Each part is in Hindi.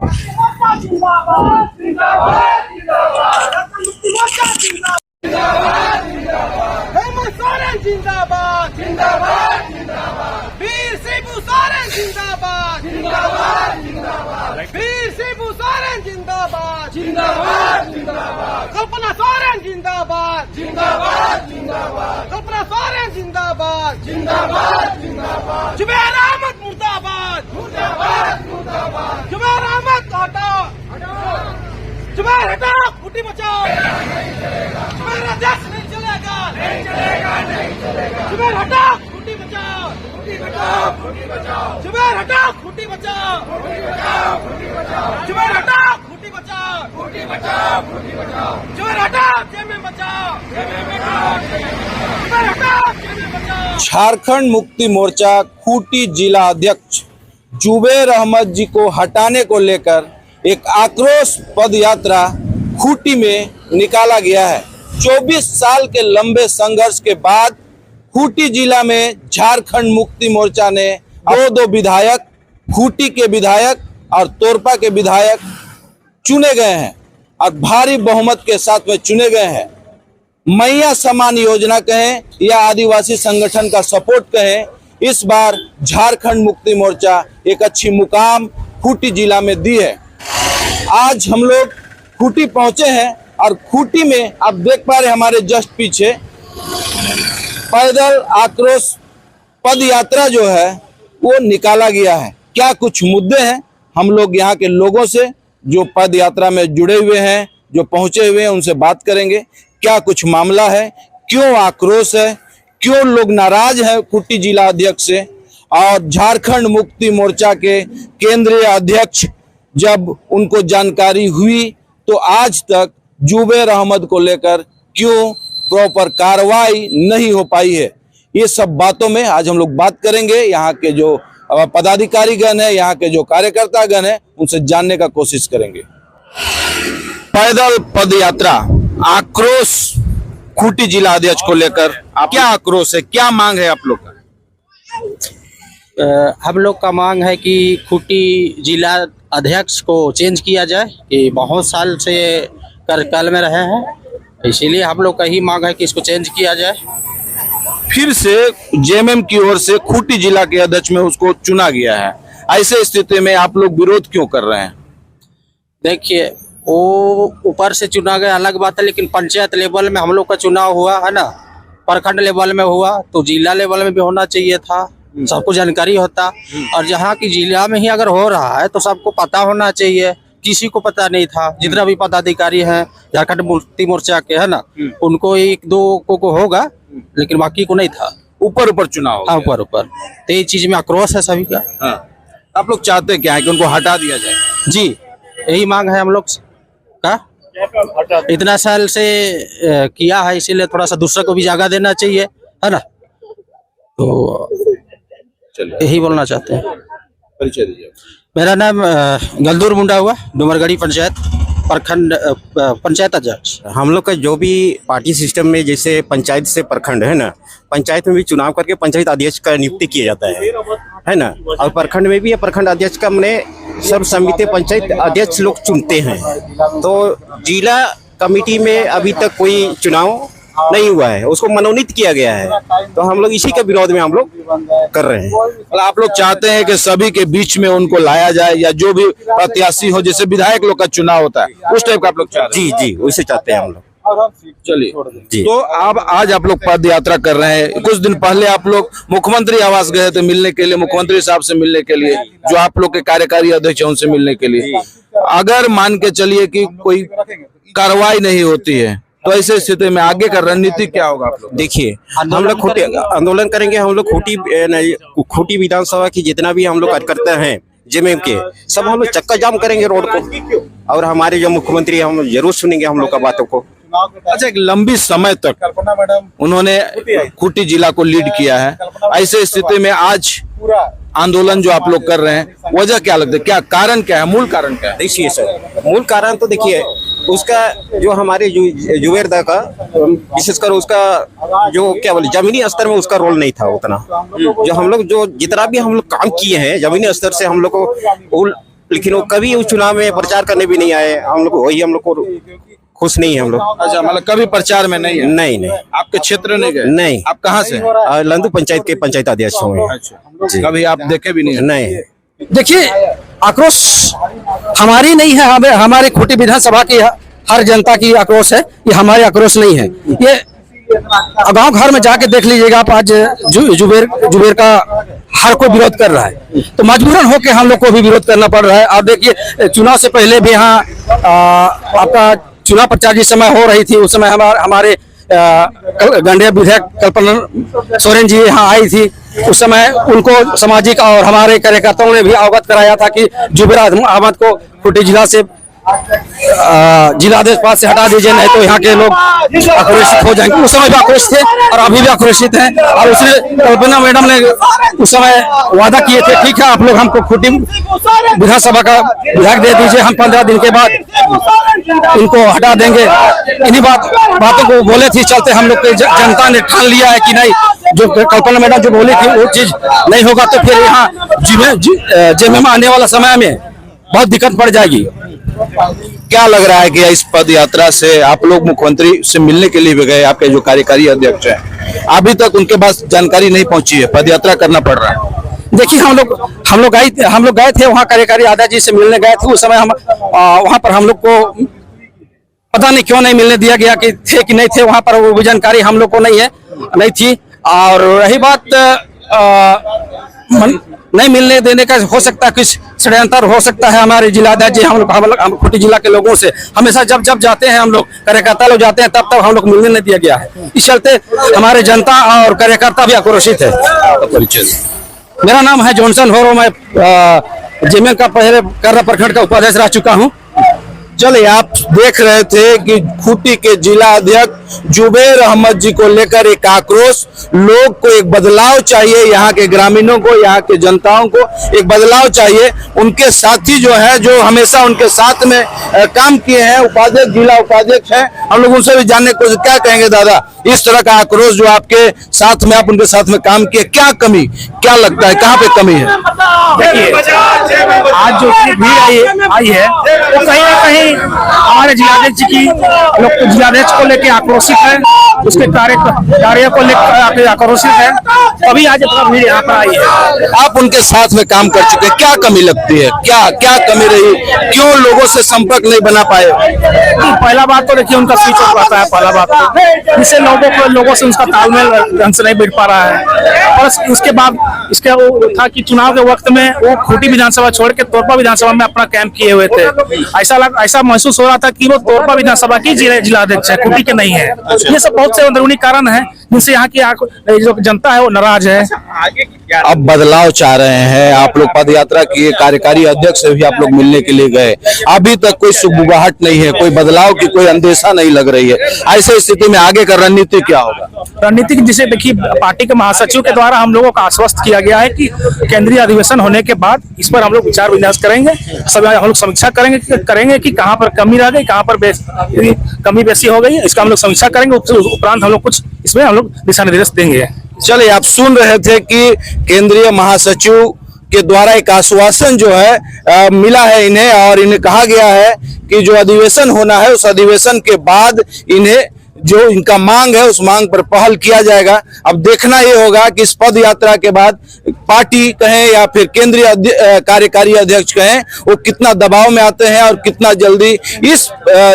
हेमंत सोरेन जिंदाबाद जिंदाबाद जिंदाबाद वीर शिबू सोरेन जिंदाबाद जिंदाबाद जिंदाबाद वीर शिबू सोरेन जिंदाबाद जिंदाबाद जिंदाबाद कल्पना सोरेन जिंदाबाद जिंदाबाद जिंदाबाद कल्पना सोरेन जिंदाबाद जिंदाबाद जिंदाबाद जुबैर अहमद मुर्दाबाद मुर्दाबाद मुर्दाबाद जुबैर अहमद हटाओ जुबैर हटाओ खूंटी बचाओ जुबैर अध्यक्ष नहीं चलेगा नहीं चलेगा नहीं चलेगा जुबैर हटाओ खूंटी बचाओ खूंटी बचाओ खूंटी बचाओ जुबैर हटाओ खूंटी बचाओ खूंटी बचाओ खूंटी बचाओ जुबैर हटाओ खूंटी बचाओ खूंटी बचाओ खूंटी बचाओ जुबैर हटाओ जेमे बचाओ जेमे बचाओ जुबैर हटाओ जेमे बचाओ। झारखंड मुक्ति मोर्चा खूंटी जिला अध्यक्ष जुबैर अहमद जी को हटाने को लेकर एक आक्रोश पद यात्रा खूंटी में निकाला गया है। 24 साल के लंबे संघर्ष के बाद खूंटी जिला में झारखंड मुक्ति मोर्चा ने दो विधायक, खूंटी के विधायक और तोरपा के विधायक चुने गए हैं और भारी बहुमत के साथ में चुने गए हैं। मैया समान योजना कहें या आदिवासी संगठन का सपोर्ट कहें, इस बार झारखंड मुक्ति मोर्चा एक अच्छी मुकाम खूंटी जिला में दी है। आज हम लोग खूंटी पहुंचे हैं और खूंटी में आप देख पा रहे हमारे जस्ट पीछे पैदल आक्रोश पद यात्रा जो है वो निकाला गया है। क्या कुछ मुद्दे हैं, हम लोग यहाँ के लोगों से जो पद यात्रा में जुड़े हुए हैं, जो पहुंचे हुए हैं, उनसे बात करेंगे। क्या कुछ मामला है, क्यों आक्रोश है, क्यों लोग नाराज हैं खूंटी जिला अध्यक्ष से, और झारखंड मुक्ति मोर्चा के केंद्रीय अध्यक्ष जब उनको जानकारी हुई तो आज तक जुबैर अहमद को लेकर क्यों प्रॉपर कार्रवाई नहीं हो पाई है। ये सब बातों में आज हम लोग बात करेंगे। यहाँ के जो पदाधिकारी गण है, यहाँ के जो कार्यकर्ता गण है, उनसे जानने का कोशिश करेंगे। पैदल पद यात्रा आक्रोश खूंटी जिला अध्यक्ष को लेकर क्या आक्रोश है, क्या मांग है आप लोग का? हम लोग का मांग है कि खूंटी जिला अध्यक्ष को चेंज किया जाए, कि बहुत साल से कार्यकाल में रहे हैं, इसीलिए हम लोग का ही मांग है कि इसको चेंज किया जाए। फिर से जेएमएम की ओर से खूंटी जिला के अध्यक्ष में उसको चुना गया है। ऐसे स्थिति में आप लोग विरोध क्यों कर रहे हैं? देखिए, वो ऊपर से चुना गया अलग बात है, लेकिन पंचायत लेवल में हम लोग का चुनाव हुआ है ना, प्रखंड लेवल में हुआ तो जिला लेवल में भी होना चाहिए था, सबको जानकारी होता। और जहाँ की जिला में ही अगर हो रहा है तो सबको पता होना चाहिए, किसी को पता नहीं था। जितना भी पदाधिकारी हैं झारखंड मुक्ति मोर्चा के है ना, उनको एक दो को होगा, लेकिन बाकी को नहीं था। ऊपर ऊपर चुनाव, हाँ ऊपर ऊपर, तो ये चीज में आक्रोश है सभी का। हाँ। आप लोग चाहते क्या है कि उनको हटा दिया जाए? जी, यही मांग है हम लोग का। इतना साल से किया है, इसीलिए थोड़ा सा दूसरे को भी जगह देना चाहिए, है ना। तो यही बोलना चाहते हैं। परिचय दीजिए। मेरा नाम गलदूर मुंडा हुआ, डुमरगढ़ी पंचायत प्रखंड पंचायत अध्यक्ष। हम लोग का जो भी पार्टी सिस्टम में जैसे पंचायत से प्रखंड है ना, पंचायत में भी चुनाव करके पंचायत अध्यक्ष का नियुक्ति किया जाता है ना, और प्रखंड में भी प्रखंड अध्यक्ष का हमने सब समिति पंचायत अध्यक्ष लोग चुनते हैं। तो जिला कमेटी में अभी तक कोई चुनाव नहीं हुआ है, उसको मनोनीत किया गया है, तो हम लोग इसी के विरोध में हम लोग कर रहे हैं। मतलब आप लोग चाहते हैं कि सभी के बीच में उनको लाया जाए, या जो भी प्रत्याशी हो, जैसे विधायक लोग का चुनाव होता है उस टाइप का आप लोग चाहते हैं? जी, वैसे चाहते हैं हम लोग। चलिए, तो अब आज आप लोग पद यात्रा कर रहे हैं। कुछ दिन पहले आप लोग मुख्यमंत्री आवास गए थे मिलने के लिए, मुख्यमंत्री साहब से मिलने के लिए, जो आप लोग के कार्यकारी अध्यक्ष हैं उनसे मिलने के लिए। अगर मान के चलिए कि कोई कार्रवाई नहीं होती है, तो ऐसे स्थिति में आगे का रणनीति क्या होगा आप लोग? देखिए, हम लोग खूंटी आंदोलन करेंगे। हम लोग खूंटी विधानसभा की जितना भी हम लोग कार्यकर्ता हैं जेएमएम के, सब हम लोग चक्का जाम करेंगे रोड को, और हमारे जो मुख्यमंत्री हम जरूर सुनेंगे हम लोग का बातों को। अच्छा, एक लंबी समय तक उन्होंने खूंटी जिला को लीड किया है, ऐसे स्थिति में आज आंदोलन जो आप लोग कर रहे हैं, वजह क्या लगता है, क्या कारण क्या है, मूल कारण क्या है? देखिए सर, मूल कारण तो देखिए उसका जो हमारे जुबैर दा का विशेषकर उसका जो क्या बोले जमीनी स्तर में उसका रोल नहीं था उतना। जो हम लोग जो जितना भी हम लोग काम किए हैं जमीनी स्तर से हम लोग को लेकिन वो कभी उस चुनाव में प्रचार करने भी नहीं आए। हम लोग वही, हम लोग को खुश नहीं है हम लोग। अच्छा, मतलब कभी प्रचार में नहीं है? नहीं। आपके क्षेत्र नहीं गए? नहीं। आप कहाँ से हैं? लंदू पंचायत के पंचायत अध्यक्ष हुए। अच्छा, कभी आप देखे भी नहीं है? नहीं। देखिए, आक्रोश हमारी नहीं है, हमारे खूंटी विधानसभा की हर जनता की आक्रोश है, ये हमारे आक्रोश नहीं है। ये गांव घर में जाके देख लीजिएगा, आप आज जुबेर का हर कोई विरोध कर रहा है, तो मजबूरन होकर हम लोग को भी विरोध करना पड़ रहा है। आप देखिए, चुनाव से पहले भी यहाँ आपका चुनाव प्रचार जिस समय हो रही थी, उस समय हमारे गंडे विधायक कल्पना सोरेन जी यहाँ आई थी। उस समय उनको सामाजिक और हमारे कार्यकर्ताओं ने भी अवगत कराया था कि जुबेर अहमद को खूंटी जिला से जिलाध्यक्ष पद से हटा दीजिए, नहीं तो यहाँ के लोग आक्रोशित हो जाएंगे। उस समय भी आक्रोशित थे और अभी भी आक्रोशित हैं। और उसने कल्पना मैडम ने उस समय वादा किए थे, ठीक है आप लोग हमको खूंटी विधानसभा का विधायक दे दीजिए, हम 15 दिन के बाद इनको हटा देंगे। इन्हीं बातों को बोले थी चलते हम लोग जनता ने ठान लिया है कि नहीं, जो कल्पना मैडम जो बोली थी वो चीज नहीं होगा तो फिर यहाँ जेएमएम आने वाला समय में बहुत दिक्कत पड़ जाएगी। क्या लग रहा है कि इस पद यात्रा से आप लोग मुख्यमंत्री से मिलने के लिए भी गए, आपके जो कार्यकारी अध्यक्ष हैं, अभी तक उनके पास जानकारी नहीं पहुंची है, पद यात्रा करना पड़ रहा है? देखिए, हम लोग गए थे वहाँ कार्यकारी अध्यक्ष जी से मिलने गए थे। उस समय हम वहाँ पर हम लोग को पता नहीं क्यों नहीं मिलने दिया गया, कि थे कि नहीं थे वहाँ पर, वो जानकारी हम लोग को नहीं थी। और रही बात नहीं मिलने देने का, हो सकता है कुछ षड्यंत्र हो सकता है हमारे जिलाध्यक्ष जी हम खूंटी जिला के लोगों से हमेशा जब जाते हैं हम लोग कार्यकर्ता लोग जाते हैं तब हम लोग मिलने नहीं दिया गया है। इस चलते हमारे जनता और कार्यकर्ता भी आक्रोशित है। मेरा नाम है जॉनसन होरो, मैं जेएमएम का पहले कर्रा प्रखंड का उपाध्यक्ष रह चुका हूँ। चलिए, आप देख रहे थे कि खूंटी के जिला अध्यक्ष जुबेर अहमद जी को लेकर एक आक्रोश, लोग को एक बदलाव चाहिए, यहाँ के ग्रामीणों को, यहाँ के जनताओं को एक बदलाव चाहिए। उनके साथी जो है, जो हमेशा उनके साथ में काम किए हैं, उपाध्यक्ष, जिला उपाध्यक्ष हैं, हम लोग उनसे भी जानने को क्या कहेंगे। दादा, इस तरह का आक्रोश जो आपके साथ में, आप उनके साथ में काम किए, क्या कमी, क्या लगता है, कहाँ पे कमी है? देखिए, आज जो भीड़ आई है वो कहीं ना कहीं हमारे जिलाध्यक्ष की जिलाध्यक्ष को लेकर आक्रोशित है, उसके कार्य को लेकर आक्रोशित है, तभी आज इतना भीड़ यहाँ पर आई है। आप उनके साथ में काम कर चुके, क्या कमी लगती है, क्या कमी रही, क्यों लोगों से संपर्क नहीं बना पाए? पहला बात तो देखिए, उनका स्विच ऑफ रहता है, पहला बात तो, जिससे लोगों से उसका तालमेल ढंग से नहीं बैठ पा रहा है। और उसके बाद इसका वो था कि चुनाव के वक्त में वो खूंटी विधानसभा छोड़ के तोरपा विधानसभा में अपना कैंप किए हुए थे। ऐसा महसूस हो रहा था कि वो तोरपा विधानसभा की जिलाध्यक्ष है, खूंटी के नहीं है। ये सब बहुत से अंदरूनी कारण है जिनसे यहाँ की जो जनता है वो नाराज है। अब बदलाव चाह रहे हैं, आप लोग पद यात्रा किए, कार्यकारी अध्यक्ष से भी आप लोग मिलने के लिए गए, अभी तक कोई सुगबुगाहट नहीं है, कोई बदलाव की कोई अंदेशा नहीं लग रही है। ऐसे स्थिति में आगे का रणनीति क्या होगा? रणनीति जिसे देखिए, पार्टी के महासचिव के द्वारा हम लोगों को आश्वस्त किया गया है कि केंद्रीय अधिवेशन होने के बाद इस पर हम लोग विचार विमर्श करेंगे, हम लोग समीक्षा करेंगे कि कहाँ पर कमी रह गई, कहाँ पर कमी बेसी हो गई, इसका हम लोग समीक्षा करेंगे। उपरांत हम लोग कुछ इसमें हम लोग दिशा निर्देश देंगे। चलिए, आप सुन रहे थे कि केंद्रीय महासचिव के द्वारा एक आश्वासन जो है मिला है इन्हें, और इन्हें कहा गया है कि जो अधिवेशन होना है उस अधिवेशन के बाद इन्हें जो इनका मांग है उस मांग पर पहल किया जाएगा। अब देखना ये होगा कि इस पद यात्रा के बाद पार्टी कहें या फिर केंद्रीय कार्यकारी अध्यक्ष कहें, वो कितना दबाव में आते हैं और कितना जल्दी इस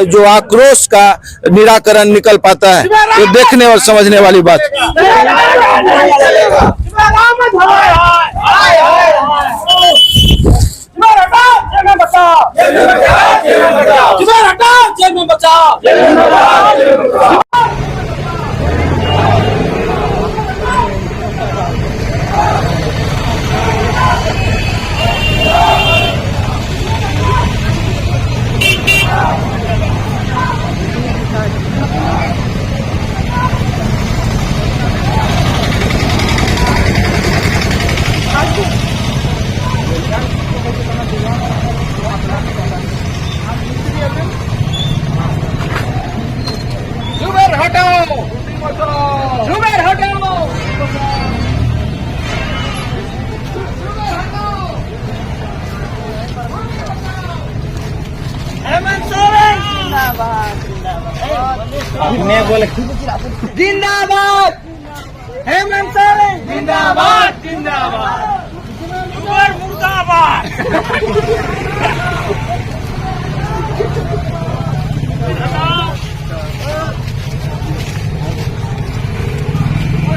जो आक्रोश का निराकरण निकल पाता है, ये देखने और समझने वाली बात। हेमंत सोरेन जिंदाबाद हेमंत सोरेन जिंदाबाद जिंदाबाद मुर्दाबाद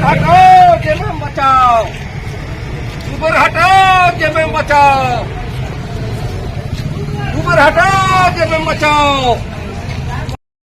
हटाओ जेएमएम बचाओ ऊपर हटाओ जेएमएम बचाओ ऊपर हटाओ जेएमएम बचाओ